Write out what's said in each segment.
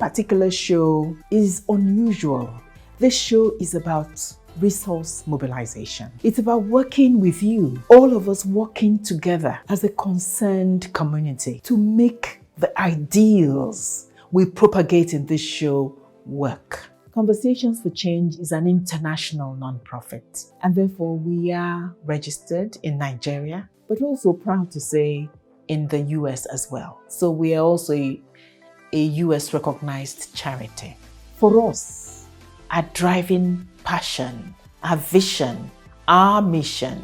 particular show is unusual. This show is about resource mobilization. It's about working with you, all of us working together as a concerned community to make the ideals we propagate in this show work. Conversations for Change is an international non-profit, and therefore we are registered in Nigeria, but also proud to say in the US as well. So we are also a US recognized charity. For us, our driving passion, our vision, our mission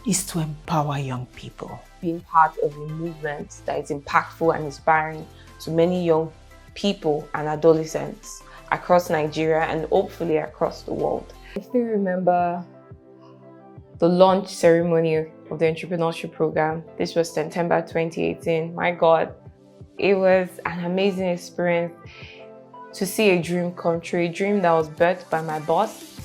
is to empower young people. Being part of a movement that is impactful and inspiring to many young people and adolescents across Nigeria and hopefully across the world. I still remember the launch ceremony of the Entrepreneurship program. This was September 2018. My God, it was an amazing experience to see a dream come true, a dream that was birthed by my boss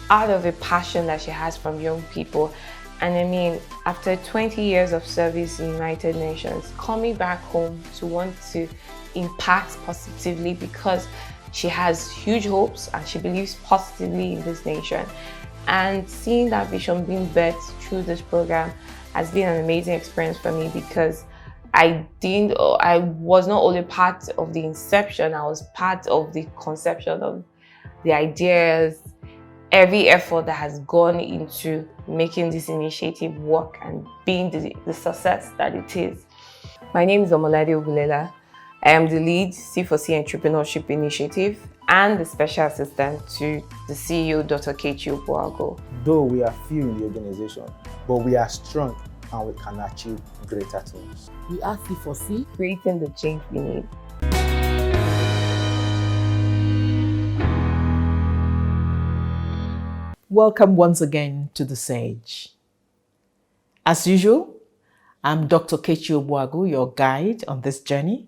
out of a passion that she has from young people. And I mean, after 20 years of service in United Nations, coming back home to want to impact positively because she has huge hopes and she believes positively in this nation. And seeing that vision being birthed through this program has been an amazing experience for me, because I was not only part of the inception, I was part of the conception of the ideas, every effort that has gone into making this initiative work and being the success that it is. My name is Omolade Ogulela. I am the lead C4C Entrepreneurship initiative and the special assistant to the CEO, Dr. Kechi Obuago. Though we are few in the organization, but we are strong and we can achieve greater things. We are C4C, Creating the change we need. welcome once again to The Sage. As usual, I'm Dr. Kechi Obuago, your guide on this journey.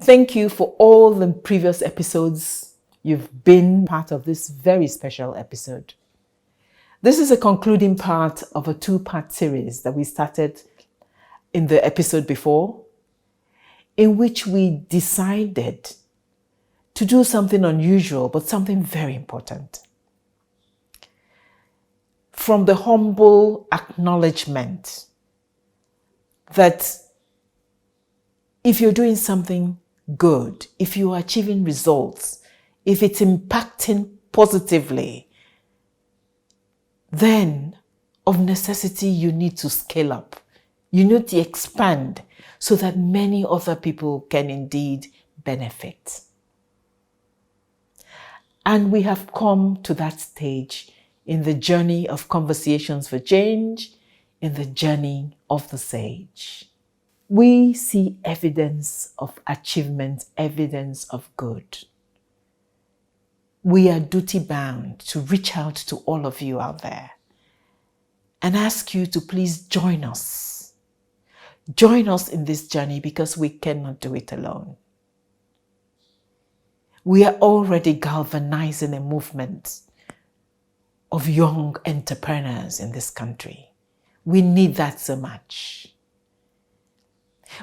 Thank you for all the previous episodes. You've been part of this very special episode. This is a concluding part of a two-part series that we started in the episode before, in which we decided to do something unusual, but something very important. From the humble acknowledgement that if you're doing something good, if you are achieving results, if it's impacting positively, then of necessity you need to scale up. You need to expand so that many other people can indeed benefit. And we have come to that stage in the journey of Conversations for Change, in the journey of the Sage. We see evidence of achievement, evidence of good. We are duty bound to reach out to all of you out there and ask you to please join us. Join us in this journey because we cannot do it alone. We are already galvanizing a movement of young entrepreneurs in this country. We need that so much.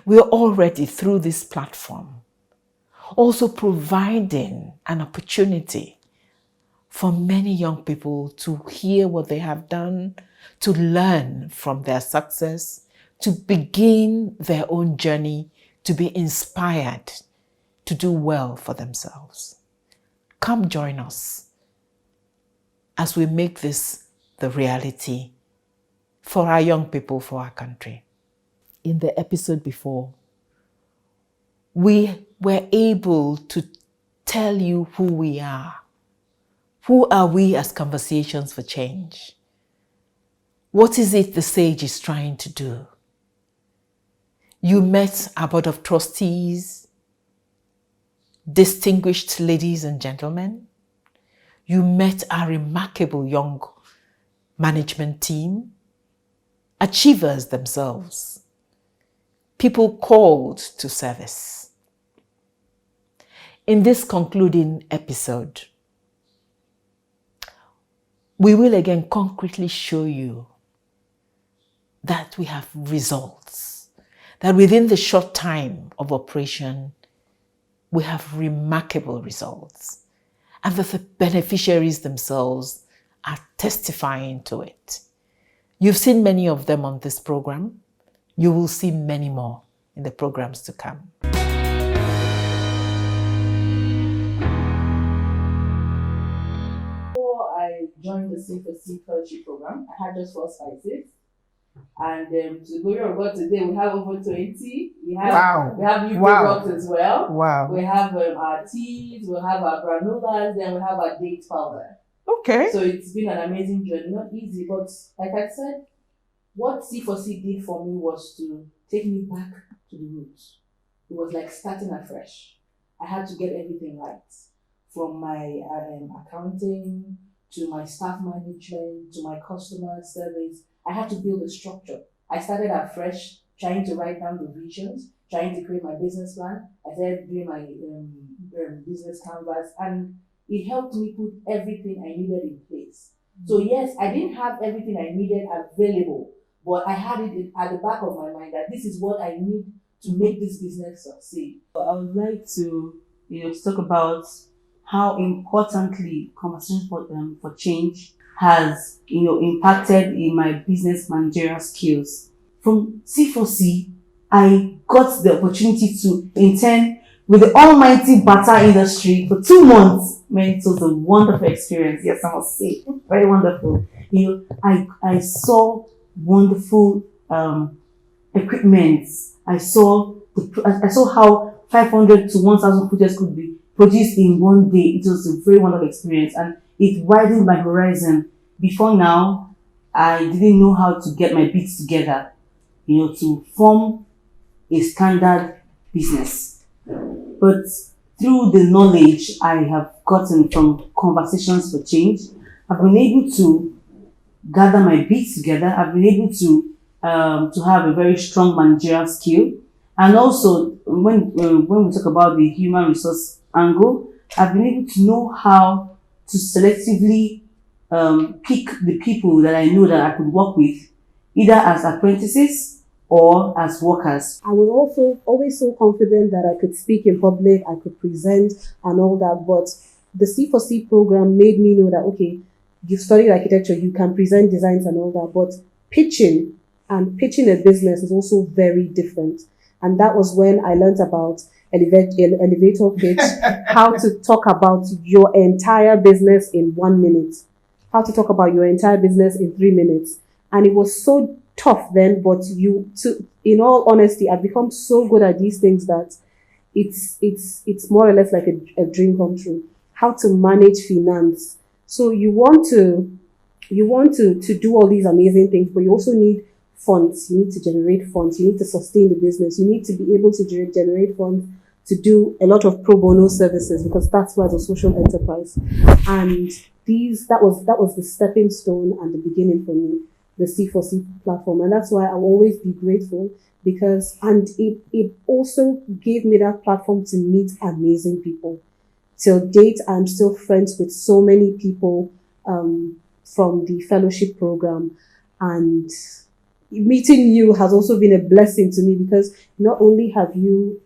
We are already, through this platform, also providing an opportunity for many young people to hear what they have done, to learn from their success, to begin their own journey, to be inspired to do well for themselves. Come join us as we make this the reality for our young people, for our country. In the episode before, we were able to tell you who we are. Who are we as Conversations for Change? What is it the Sage is trying to do? You met our board of trustees, distinguished ladies and gentlemen. You met our remarkable young management team, achievers themselves, people called to service. In this concluding episode, we will again concretely show you that we have results, that within the short time of operation, we have remarkable results, and that the beneficiaries themselves are testifying to it. You've seen many of them on this program. You will see many more in the programs to come. Before I joined the C4C Story program, I had just 4 spices. And to the glory of God, today we have over 20. We have new products as well. Wow. We have our teas, we have our granulas, then we have our date powder. Okay. So it's been an amazing journey. Not easy, but like I said, what C4C did for me was to take me back to the roots. It was like starting afresh. I had to get everything right, from my accounting to my staff management to my customer service. I had to build a structure. I started afresh, trying to write down the visions, trying to create my business plan. I started doing my business canvas, and it helped me put everything I needed in place. So yes, I didn't have everything I needed available, but I had it at the back of my mind that this is what I need to make this business succeed. I would like to, talk about how importantly conversation for change has, impacted in my business managerial skills. From C4C, I got the opportunity to intern with the almighty butter industry for 2 months. Man, it was a wonderful experience. Yes, I must say, very wonderful. I saw wonderful equipment. I saw how 500 to 1,000 projects could be produced in one day. It was a very wonderful experience, and it widened my horizon. Before now, I didn't know how to get my bits together, to form a standard business. But through the knowledge I have gotten from conversations for change, I've been able to gather my bits together. I've been able to have a very strong managerial skill. And also, when we talk about the human resource angle, I've been able to know how to selectively pick the people that I know that I could work with, either as apprentices or as workers. I was also always so confident that I could speak in public, I could present and all that, but the C4C program made me know that, okay, you've studied architecture, you can present designs and all that, but pitching a business is also very different. And that was when I learned about elevator pitch, how to talk about your entire business in 1 minute, how to talk about your entire business in 3 minutes. And it was so tough then, but in all honesty, I've become so good at these things that it's more or less like a dream come true. How to manage finance. So you want to do all these amazing things, but you also need funds. You need to generate funds. You need to sustain the business. You need to be able to generate funds to do a lot of pro bono services, because that's why it's a social enterprise. And that was the stepping stone and the beginning for me, the C4C platform. And that's why I'll always be grateful, because it also gave me that platform to meet amazing people. Till date, I'm still friends with so many people from the fellowship program, and meeting you has also been a blessing to me, because not only have you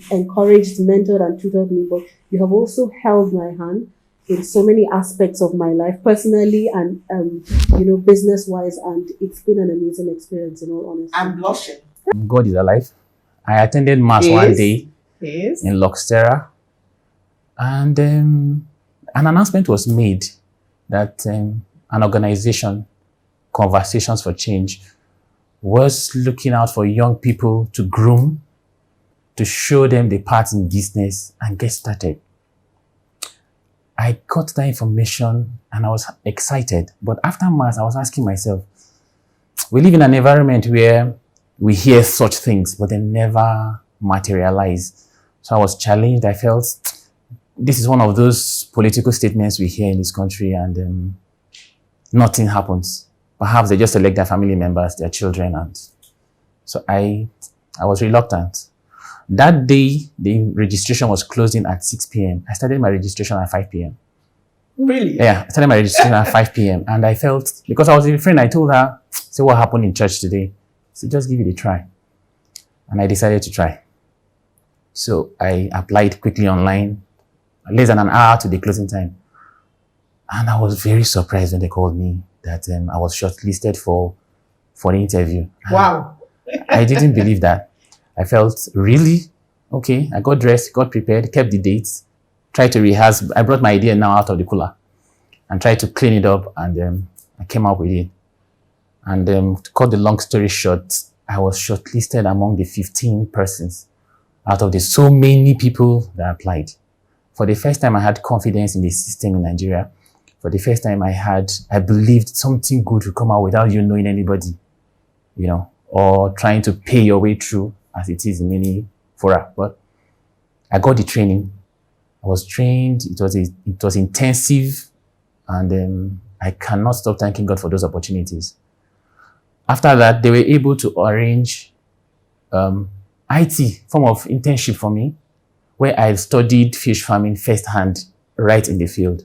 encouraged, mentored and tutored me, but you have also held my hand in so many aspects of my life, personally and business wise, and it's been an amazing experience in all honesty. I'm blushing. God is alive. I attended mass one day in Luxterra, and an announcement was made that an organization, Conversations for Change, was looking out for young people to groom, to show them the path in business and get started. I got that information and I was excited. But after mass, I was asking myself, we live in an environment where we hear such things, but they never materialize. So I was challenged. I felt this is one of those political statements we hear in this country, and nothing happens. Perhaps they just elect their family members, their children. And so I was reluctant. That day, the registration was closing at 6 p.m. I started my registration at 5 p.m. Really? Yeah, I started my registration at 5 p.m. And I felt, because I was with a friend, I told her, say what happened in church today. So just give it a try. and I decided to try. So I applied quickly online, less than an hour to the closing time. And I was very surprised when they called me that I was shortlisted for the interview. Wow. I didn't believe that. I felt, really? Okay. I got dressed, got prepared, kept the dates, tried to rehearse. I brought my idea now out of the cooler and tried to clean it up, and I came up with it. And to cut the long story short, I was shortlisted among the 15 persons out of the so many people that applied. For the first time, I had confidence in the system in Nigeria. For the first time, I believed something good would come out without you knowing anybody, you know, or trying to pay your way through, as it is in many fora. But I got the training. I was trained. It was intensive, and I cannot stop thanking God for those opportunities. After that, they were able to arrange IT form of internship for me, where I studied fish farming firsthand, right in the field.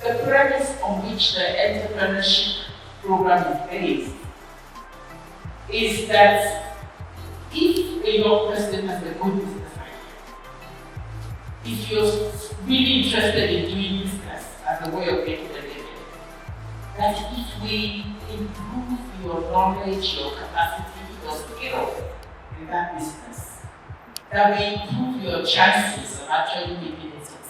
The premise on which the entrepreneurship program is based is that if a young person has a good business idea, if you're really interested in doing business as a way of making a living, that if we improve your knowledge, your capacity, your skill in that business, that we improve your chances of actually making it succeed.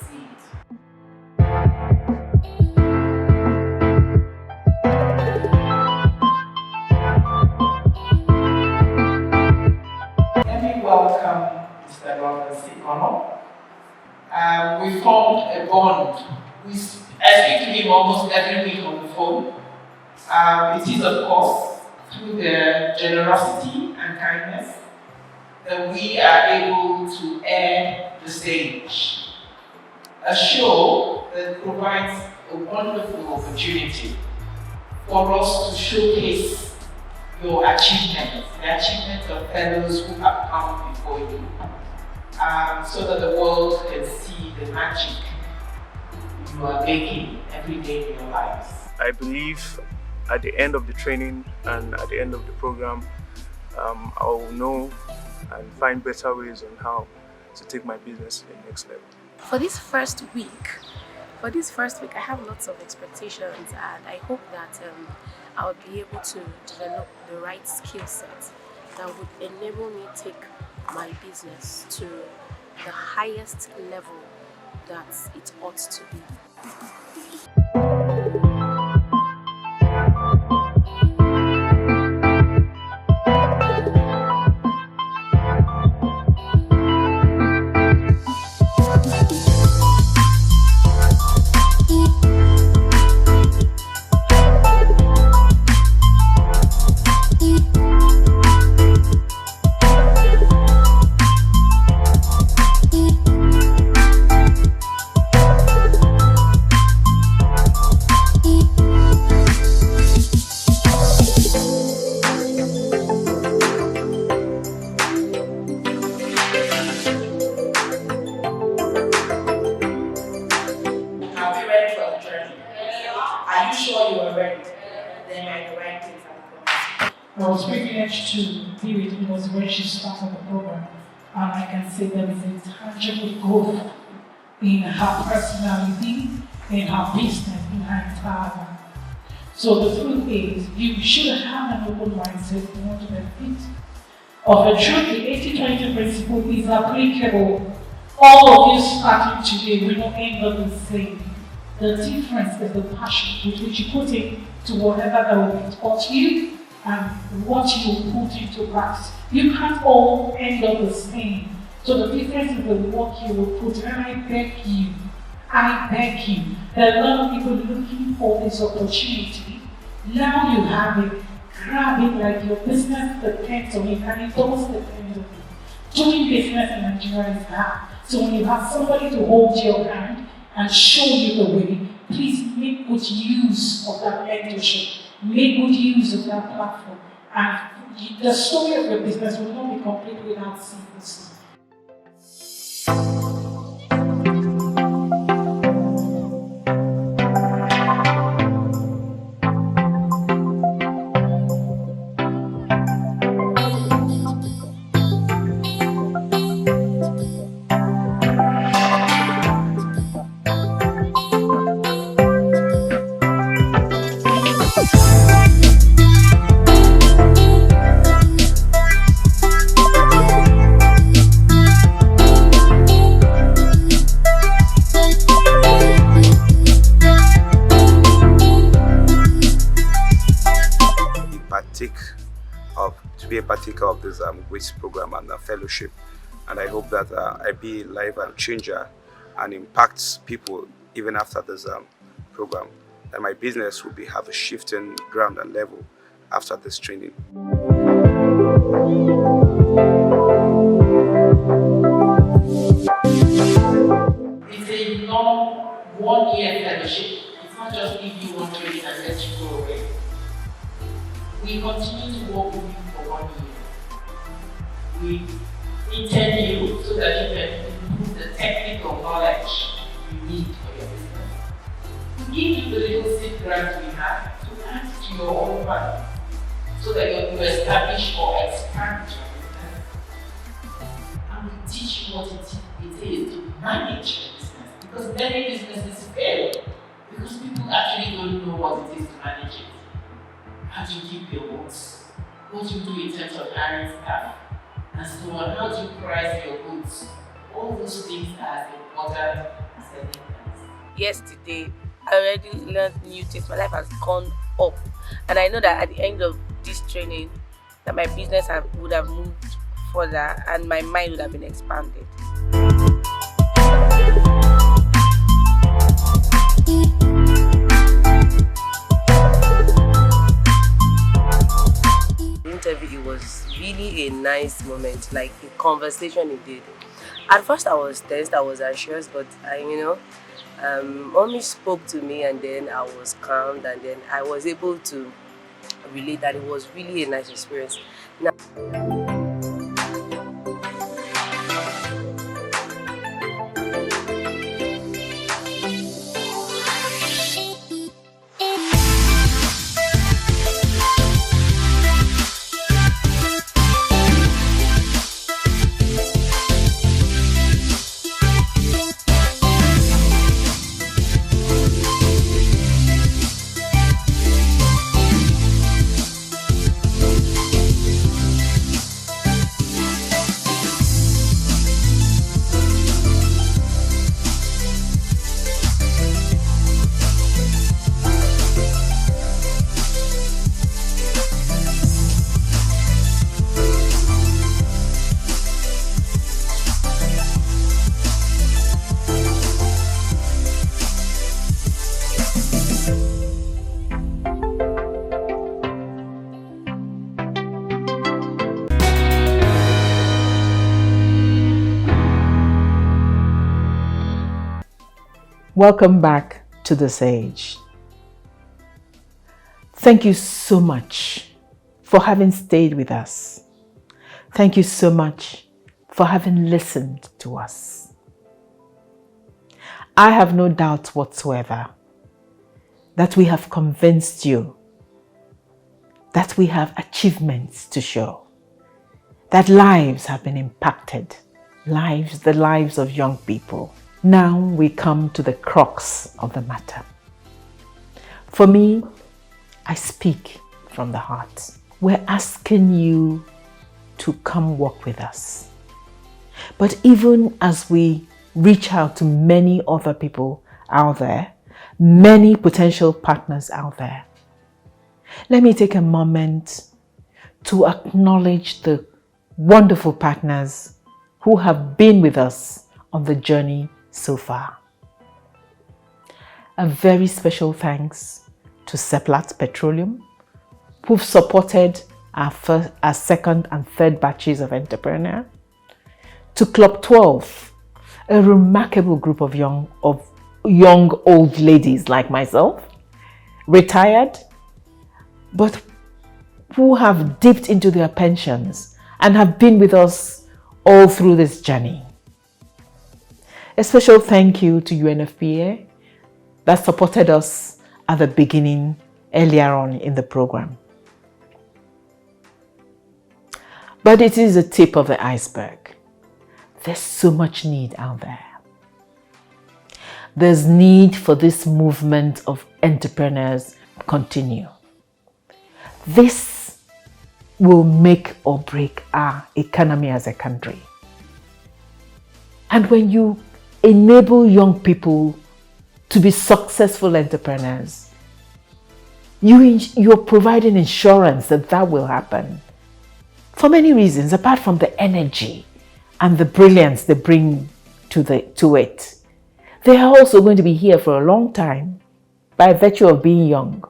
Welcome, Mr. Lawrence. We formed a bond. I speak to him almost every week on the phone. It is, of course, through the generosity and kindness that we are able to air the stage. A show that provides a wonderful opportunity for us to showcase your achievements, the achievements of fellows who have come before you, so that the world can see the magic you are making every day in your lives. I believe at the end of the training and at the end of the program, I will know and find better ways on how to take my business to the next level. For this first week, I have lots of expectations, and I hope that I'll be able to develop the right skill set that would enable me take my business to the highest level that it ought to be. I was privileged to be with Amos when she started the program, and I can say there is a tangible growth in her personality, in her business, in her entire. So the truth is, you should have an open mindset in order to benefit. Of the truth, the 80-20 principle is applicable All of you starting today will not end up the same. The difference is the passion with which you put into whatever that will be taught you and what you put into practice. You can't all end up the same. So the difference is the work you will put. And I beg you, there are a lot of people looking for this opportunity. Now you have it. Grab it like your business depends on it, and it does depend on it. Doing business in Nigeria is hard. So when you have somebody to hold your hand and show you the way, please make good use of that mentorship. Make good use of that platform. And the story of your business will not be complete without C4C. To be a partaker of this great program and fellowship, and I hope that I be a life changer and impact people even after this program, that my business will have a shifting ground and level after this training. It's a long 1 year fellowship. It's not just give you one training and let you go away. We continue to work with you for 1 year. We intend you so that you can improve the technical knowledge you need for your business. We give you the little seed grant we have to add to your own money so that you establish or expand your business. And we teach you what it is to manage your business, because many businesses fail because people actually don't know what it is to manage it. How do you keep your books? What do you do in terms of hiring staff? And so on. How do you price your goods? All those things are as important as anything else. Yesterday, I already learned new things. My life has gone up. And I know that at the end of this training, that my business would have moved further and my mind would have been expanded. Interview, it was really a nice moment, like a conversation indeed. At first I was tense, I was anxious, but mommy spoke to me and then I was calmed, and then I was able to relate that it was really a nice experience. Now, Welcome back to The Sage. Thank you so much for having stayed with us. Thank you so much for having listened to us. I have no doubt whatsoever that we have convinced you, that we have achievements to show, that lives have been impacted, the lives of young people. Now we come to the crux of the matter. For me, I speak from the heart. We're asking you to come work with us. But even as we reach out to many other people out there, many potential partners out there. Let me take a moment to acknowledge the wonderful partners who have been with us on the journey so far. A very special thanks to Seplat Petroleum, who've supported our second and third batches of entrepreneurs, to Club 12, a remarkable group of young old ladies like myself, retired, but who have dipped into their pensions and have been with us all through this journey. A special thank you to UNFPA that supported us at the beginning, earlier on in the program. But it is the tip of the iceberg. There's so much need out there. There's need for this movement of entrepreneurs to continue. This will make or break our economy as a country. And when you enable young people to be successful entrepreneurs, you're providing insurance that that will happen. For many reasons, apart from the energy and the brilliance they bring to it. They are also going to be here for a long time by virtue of being young,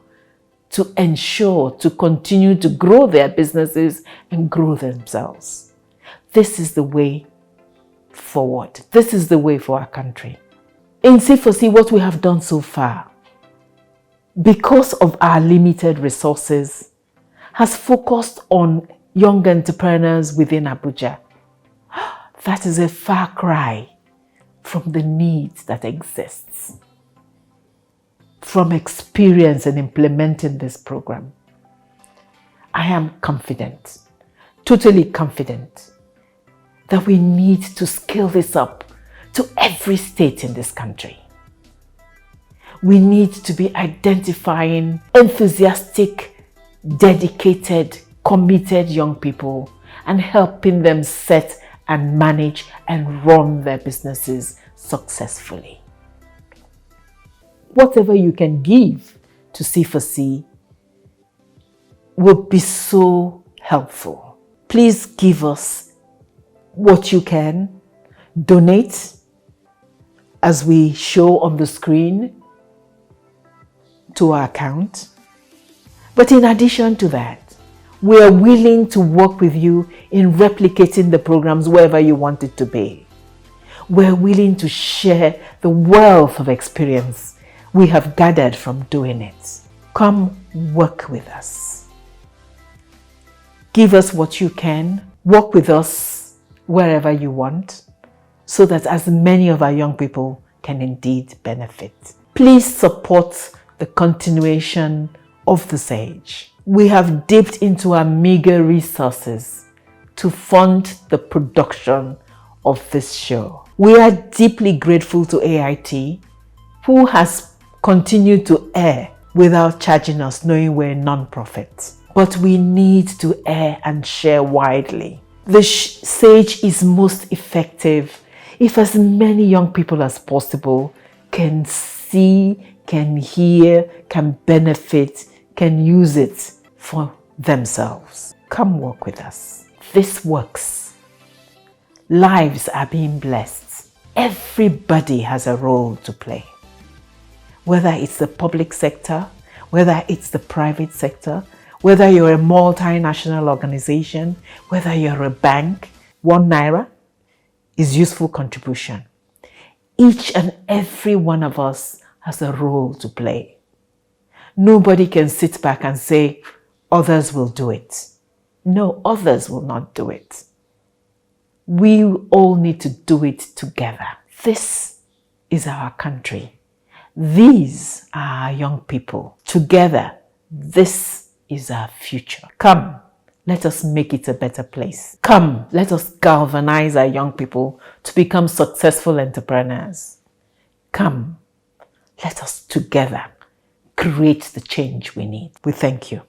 to ensure to continue to grow their businesses and grow themselves. This is the way forward. This is the way for our country. In C4C, what we have done so far, because of our limited resources, has focused on young entrepreneurs within Abuja. That is a far cry from the needs that exists. From experience in implementing this program, I am confident, totally confident, that we need to scale this up to every state in this country. We need to be identifying enthusiastic, dedicated, committed young people and helping them set and manage and run their businesses successfully. Whatever you can give to C4C will be so helpful. Please give us what you can. Donate as we show on the screen to our account. But in addition to that, we are willing to work with you in replicating the programs wherever you want it to be. We're willing to share the wealth of experience we have gathered from doing it. Come work with us. Give us what you can. Work with us wherever you want, so that as many of our young people can indeed benefit. Please support the continuation of the Sage. We have dipped into our meager resources to fund the production of this show. We are deeply grateful to AIT, who has continued to air without charging us, knowing we're a non-profit. But we need to air and share widely. The Sage is most effective if as many young people as possible can see, can hear, can benefit, can use it for themselves. Come work with us. This works. Lives are being blessed. Everybody has a role to play. Whether it's the public sector, whether it's the private sector, whether you're a multinational organization, whether you're a bank, 1 naira is useful contribution. Each and every one of us has a role to play. Nobody can sit back and say, others will do it. No, others will not do it. We all need to do it together. This is our country. These are our young people. Together, this is our future. Come, let us make it a better place. Come, let us galvanize our young people to become successful entrepreneurs. Come, let us together create the change we need. We thank you.